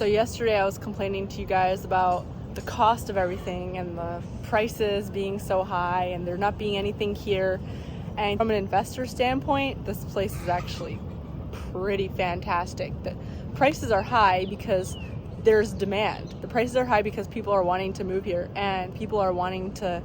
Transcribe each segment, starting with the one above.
So yesterday I was complaining to you guys about the cost of everything and the prices being so high and there not being anything here. And from an investor standpoint, this place is actually pretty fantastic. The prices are high because there's demand. The prices are high because people are wanting to move here and people are wanting to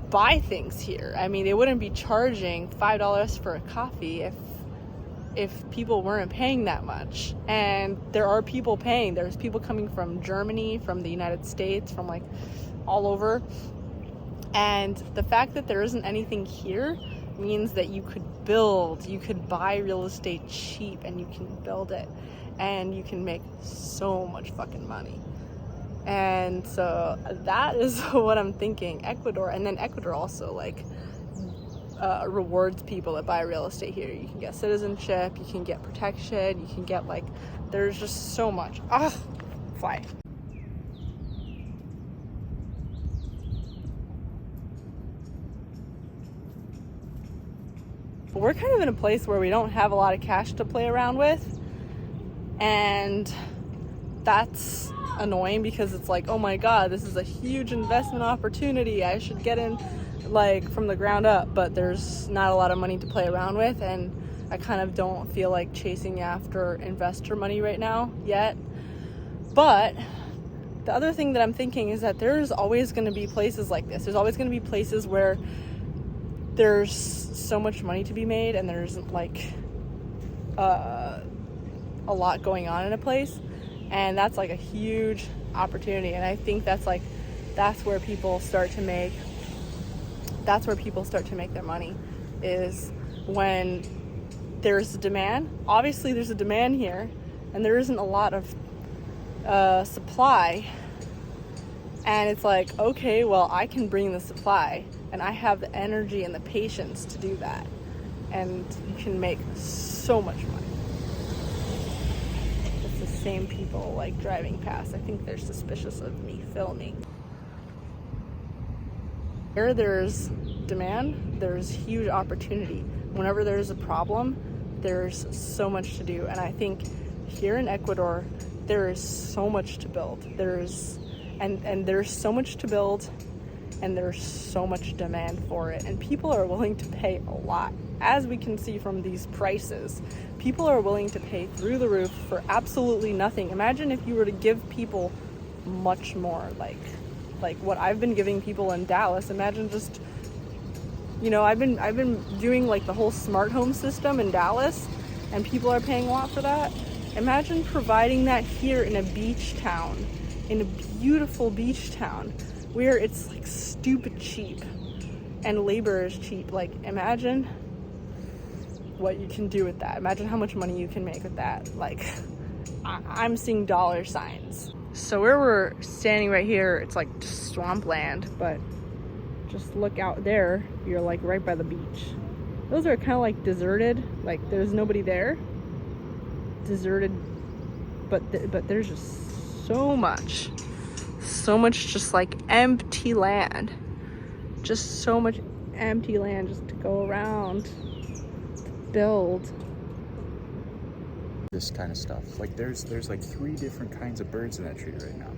buy things here. I mean, they wouldn't be charging $5 for a coffee if people weren't paying that much. And there are people paying. There's people coming from Germany, from the United States, from like all over. And the fact that there isn't anything here means that you could buy real estate cheap and you can build it and you can make so much fucking money. And so that is what I'm thinking. Ecuador, and then Ecuador also like rewards people that buy real estate here. You can get citizenship, you can get protection, you can get like, there's just so much. Fly. We're kind of in a place where we don't have a lot of cash to play around with, and that's annoying because it's like, oh my god, this is a huge investment opportunity, I should get in like from the ground up, but there's not a lot of money to play around with, and I kind of don't feel like chasing after investor money right now yet. But the other thing that I'm thinking is that there's always going to be places like this. There's always going to be places where there's so much money to be made and there's like a lot going on in a place, and that's like a huge opportunity. And I think that's where people start to make their money, is when there's a demand. Obviously there's a demand here and there isn't a lot of supply, and it's like, okay, well, I can bring the supply and I have the energy and the patience to do that, and you can make so much money. It's the same people like driving past. I think they're suspicious of me filming. Here there's demand, there's huge opportunity. Whenever there's a problem, there's so much to do. And I think here in Ecuador, there is so much to build. There's so much to build, and there's so much demand for it. And people are willing to pay a lot. As we can see from these prices, people are willing to pay through the roof for absolutely nothing. Imagine if you were to give people much more, like what I've been giving people in Dallas. Imagine just, I've been doing like the whole smart home system in Dallas, and people are paying a lot for that. Imagine providing that here in a beach town, in a beautiful beach town, where it's like stupid cheap and labor is cheap. Like, imagine what you can do with that. Imagine how much money you can make with that. Like, I'm seeing dollar signs. So where we're standing right here, it's like swampland, but just look out there, you're like right by the beach. Those are kind of like deserted, like there's nobody there. Deserted, but there's just so much just like empty land. Just so much empty land just to go around, to build. This kind of stuff. Like there's like 3 different kinds of birds in that tree right now.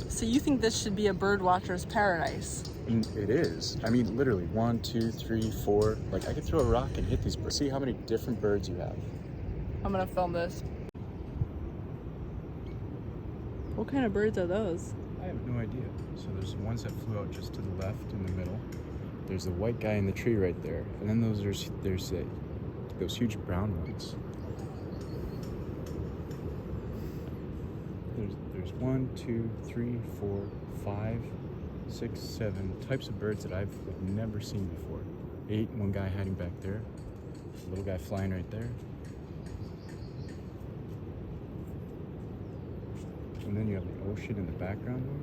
So you think this should be a bird watcher's paradise? It is. I mean, literally 1, 2, 3, 4. Like I could throw a rock and hit these birds. See how many different birds you have. I'm gonna film this. What kind of birds are those? I have no idea. So there's the ones that flew out just to the left in the middle. There's the white guy in the tree right there, and then there's those huge brown ones. There's 1, 2, 3, 4, 5, 6, 7 types of birds that I've never seen before. 8, one guy hiding back there. There's a little guy flying right there. And then you have the ocean in the background there.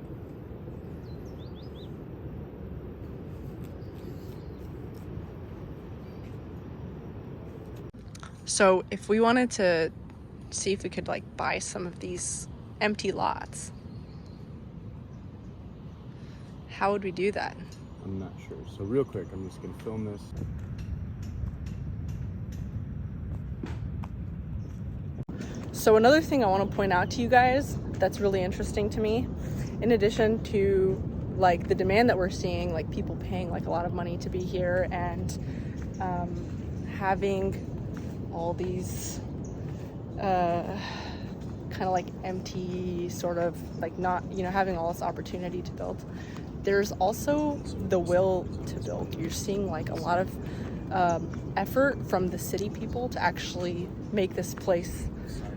So if we wanted to see if we could like buy some of these empty lots, how would we do that? I'm not sure. So real quick, I'm just gonna film this. So another thing I want to point out to you guys that's really interesting to me, in addition to like the demand that we're seeing, like people paying like a lot of money to be here, and having all these kind of like empty sort of like not, you know, having all this opportunity to build, there's also the will to build. You're seeing like a lot of effort from the city people to actually make this place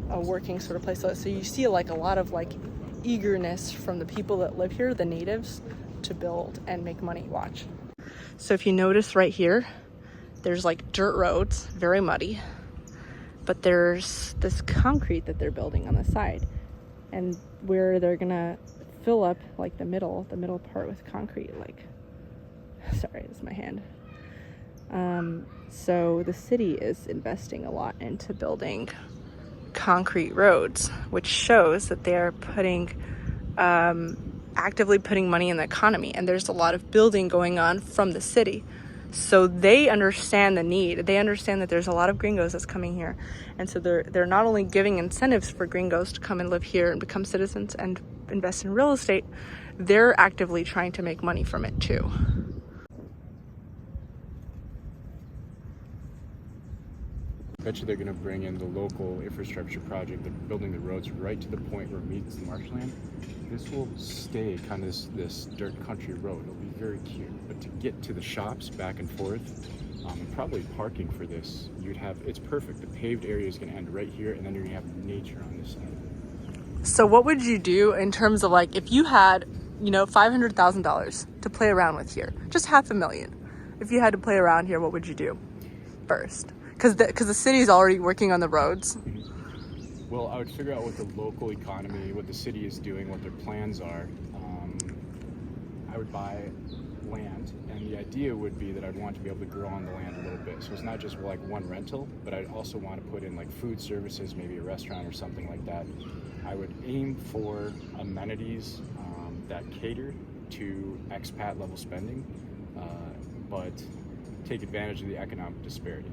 a working sort of place. So you see like a lot of like eagerness from the people that live here, the natives, to build and make money. Watch. So if you notice right here, there's like dirt roads, very muddy, but there's this concrete that they're building on the side, and where they're gonna fill up like the middle part with concrete. Like, sorry, it's my hand. So the city is investing a lot into building concrete roads, which shows that they are actively putting money in the economy, and there's a lot of building going on from the city. So they understand the need. They understand that there's a lot of gringos that's coming here, and so they're not only giving incentives for gringos to come and live here and become citizens and invest in real estate, they're actively trying to make money from it too. I bet you they're going to bring in the local infrastructure project, they're building the roads right to the point where it meets the marshland. This will stay kind of this dirt country road. It'll be very cute. But to get to the shops back and forth, and probably parking for this, it's perfect. The paved area is going to end right here, and then you're going to have nature on this side. So what would you do in terms of like, if you had, you know, $500,000 to play around with here, just $500,000. If you had to play around here, what would you do first? Because the city is already working on the roads. Well, I would figure out what the local economy, what the city is doing, what their plans are. I would buy land, and the idea would be that I'd want to be able to grow on the land a little bit. So it's not just like one rental, but I'd also want to put in like food services, maybe a restaurant or something like that. I would aim for amenities that cater to expat level spending, but take advantage of the economic disparity.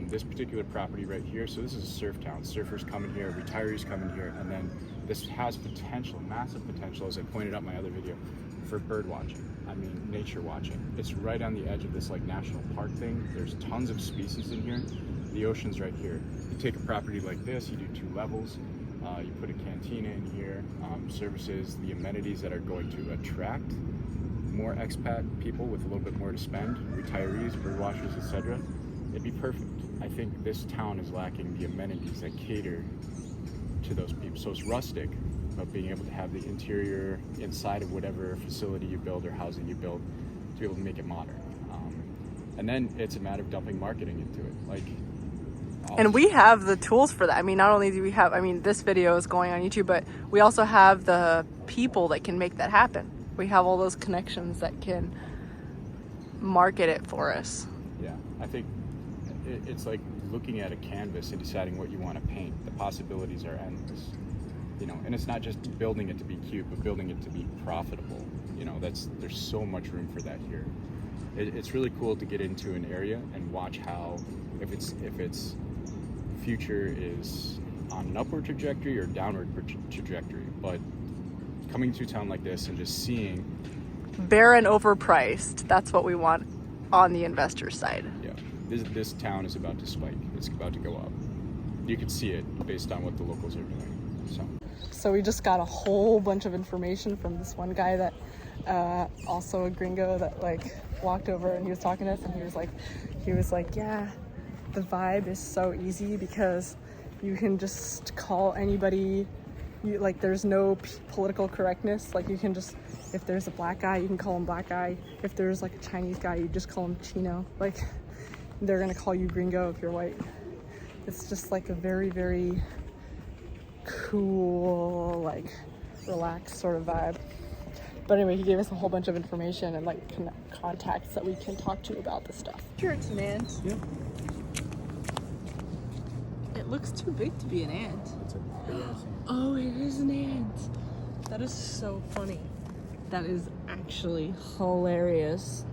This particular property right here, so this is a surf town. Surfers come in here, retirees come in here, and then this has potential, massive potential, as I pointed out in my other video, for bird watching. I mean, nature watching. It's right on the edge of this like national park thing. There's tons of species in here. The ocean's right here. You take a property like this, you do 2 levels, you put a cantina in here, services, the amenities that are going to attract more expat people with a little bit more to spend, retirees, bird watchers, etc. It'd be perfect. I think this town is lacking the amenities that cater to those people. So it's rustic, but being able to have the interior inside of whatever facility you build or housing you build to be able to make it modern. And then it's a matter of dumping marketing into it. And we have the tools for that. I mean, not only do we have, I mean, this video is going on YouTube, but we also have the people that can make that happen. We have all those connections that can market it for us. Yeah, I think it's like looking at a canvas and deciding what you want to paint. The possibilities are endless, you know, and it's not just building it to be cute, but building it to be profitable. You know, there's so much room for that here. It's really cool to get into an area and watch how, if its future is on an upward trajectory or downward trajectory. But coming to a town like this and just seeing barren, overpriced, that's what we want on the investor side. Yeah. This town is about to spike. It's about to go up. You can see it based on what the locals are doing. So we just got a whole bunch of information from this one guy that also a gringo that like walked over, and he was talking to us, and he was like, yeah, the vibe is so easy because you can just call anybody. There's no political correctness. Like, you can just, if there's a black guy, you can call him black guy. If there's like a Chinese guy, you just call him Chino. Like, they're gonna call you gringo if you're white. It's just like a very, very cool, like relaxed sort of vibe. But anyway, he gave us a whole bunch of information and like contacts that we can talk to about this stuff. Sure, it's an ant. Yeah. It looks too big to be an ant. It's a big ass ant. Oh, it is an ant. That is so funny. That is actually hilarious.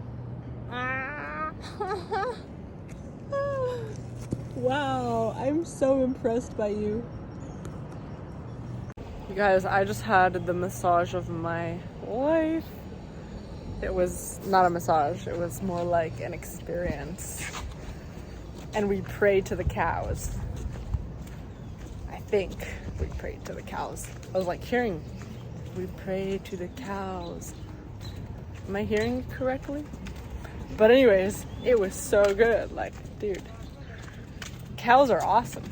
Wow, I'm so impressed by you. You guys, I just had the massage of my life. It was not a massage, it was more like an experience. And we prayed to the cows. I think we prayed to the cows. I was like hearing, we pray to the cows. Am I hearing it correctly? But anyways, it was so good. Like, dude, cows are awesome.